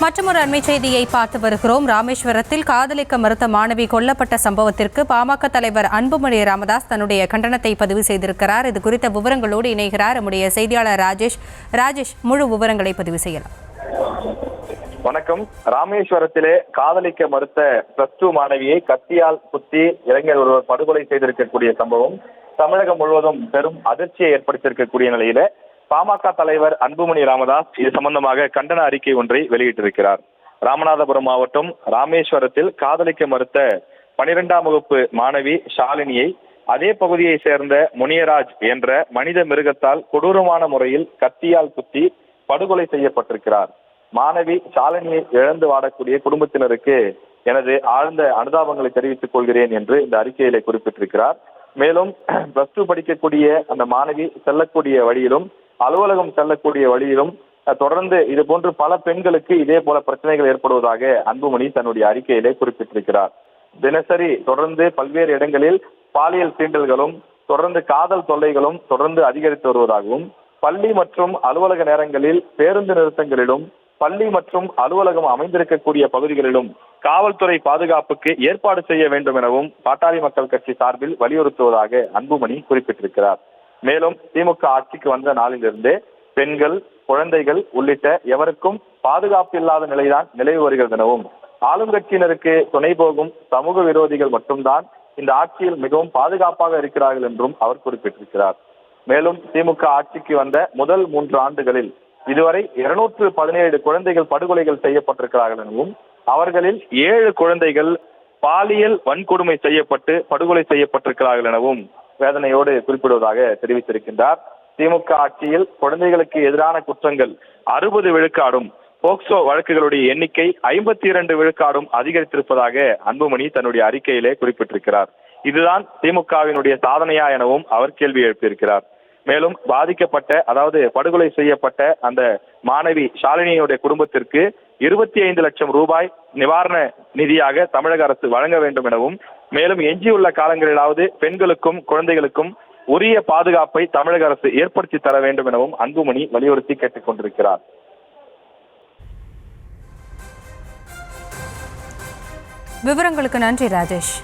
மற்றொரு அண்மை செய்தியை பார்த்து வருகிறோம். ராமேஸ்வரத்தில் காதலிக்க மறுத்த மாணவி கொல்லப்பட்ட சம்பவத்திற்கு பாமக தலைவர் அன்புமணி ராமதாஸ் தன்னுடைய கண்டனத்தை பதிவு செய்திருக்கிறார். இது குறித்த விவரங்களோடு இணைகிறார் நம்முடைய செய்தியாளர் ராஜேஷ். முழு விவரங்களை பதிவு செய்யலாம். வணக்கம். ராமேஸ்வரத்திலே காதலிக்க மறுத்த +2 மாணவியை கத்தியால் குத்தி இளைஞர் ஒருவர் படுகொலை செய்திருக்கக்கூடிய சம்பவம் தமிழகம் முழுவதும் பெரும் அதிர்ச்சியை ஏற்படுத்தியிருக்கக்கூடிய நிலையில பாமக தலைவர் அன்புமணி ராமதாஸ் இது சம்பந்தமாக கண்டன அறிக்கை ஒன்றை வெளியிட்டிருக்கிறார். ராமநாதபுரம் மாவட்டம் ராமேஸ்வரத்தில் காதலிக்க மறுத்த 12ஆம் வகுப்பு மாணவி ஷாலினியை அதே பகுதியை சேர்ந்த முனியராஜ் என்ற மனித மிருகத்தால் கொடூரமான முறையில் கத்தியால் குத்தி படுகொலை செய்யப்பட்டிருக்கிறார். மாணவி ஷாலினியை இழந்து வாடக்கூடிய குடும்பத்தினருக்கு எனது ஆழ்ந்த அனுதாபங்களை தெரிவித்துக் கொள்கிறேன் என்று இந்த அறிக்கையிலே குறிப்பிட்டிருக்கிறார். மேலும் +2 படிக்கக்கூடிய அந்த மாணவி செல்லக்கூடிய வழியிலும் அலுவலகம் செல்லக்கூடிய வழியிலும் தொடர்ந்து இது போன்று பல பெண்களுக்கு இதே போல பிரச்சனைகள் ஏற்படுவதாக அன்புமணி தன்னுடைய அறிக்கையிலே குறிப்பிட்டிருக்கிறார். தினசரி தொடர்ந்து பல்வேறு இடங்களில் பாலியல் தீண்டல்களும் தொடர்ந்து காதல் தொல்லைகளும் தொடர்ந்து அதிகரித்து வருவதாகவும் பள்ளி மற்றும் அலுவலக நேரங்களில் பேருந்து நிறுத்தங்களிலும் பள்ளி மற்றும் அலுவலகம் அமைந்திருக்கக்கூடிய பகுதிகளிலும் காவல்துறை பாதுகாப்புக்கு ஏற்பாடு செய்ய வேண்டும் எனவும் பாட்டாளி மக்கள் கட்சி சார்பில் வலியுறுத்துவதாக அன்புமணி குறிப்பிட்டிருக்கிறார். மேலும் திமுக ஆட்சிக்கு வந்த நாளிலிருந்து பெண்கள், குழந்தைகள் உள்ளிட்ட எவருக்கும் பாதுகாப்பு இல்லாத நிலைதான் நிலவி வருகிறது எனவும் ஆளுங்கட்சியினருக்கு துணை போகும் சமூக விரோதிகள் மட்டும்தான் இந்த ஆட்சியில் மிகவும் பாதுகாப்பாக இருக்கிறார்கள் என்றும் அவர் குறிப்பிட்டிருக்கிறார். மேலும் திமுக ஆட்சிக்கு வந்த முதல் 3 ஆண்டுகளில் இதுவரை 217 குழந்தைகள் படுகொலைகள் செய்யப்பட்டிருக்கிறார்கள் எனவும் அவர்களில் 7 குழந்தைகள் பாலியல் வன்கொடுமை செய்யப்பட்டு படுகொலை செய்யப்பட்டிருக்கிறார்கள் எனவும் வேதனையோடு குறிப்பிடுவதாக தெரிவித்திருக்கின்றார். திமுக ஆட்சியில் குழந்தைகளுக்கு எதிரான குற்றங்கள் 60 விழுக்காடும் போக்சோ வழக்குகளுடைய எண்ணிக்கை 52 விழுக்காடும் அதிகரித்திருப்பதாக அன்புமணி தன்னுடைய அறிக்கையிலே குறிப்பிட்டிருக்கிறார். இதுதான் திமுகவினுடைய சாதனையா எனவும் அவர் கேள்வி எழுப்பியிருக்கிறார். மேலும் பாதிக்கப்பட்ட அதாவது படுகொலை செய்யப்பட்ட அந்த மாணவி ஷாலினியுடைய குடும்பத்திற்கு 25 லட்சம் ரூபாய் நிவாரண நிதியாக தமிழக அரசு வழங்க வேண்டும் எனவும் மேலும் எஞ்சியுள்ள காலங்களிலாவது பெண்களுக்கும் குழந்தைகளுக்கும் உரிய பாதுகாப்பை தமிழக அரசு ஏற்படுத்தி தர வேண்டும் எனவும் அன்புமணி வலியுறுத்தி கேட்டுக் கொண்டிருக்கிறார். விவரங்களுக்கு நன்றி ராஜேஷ்.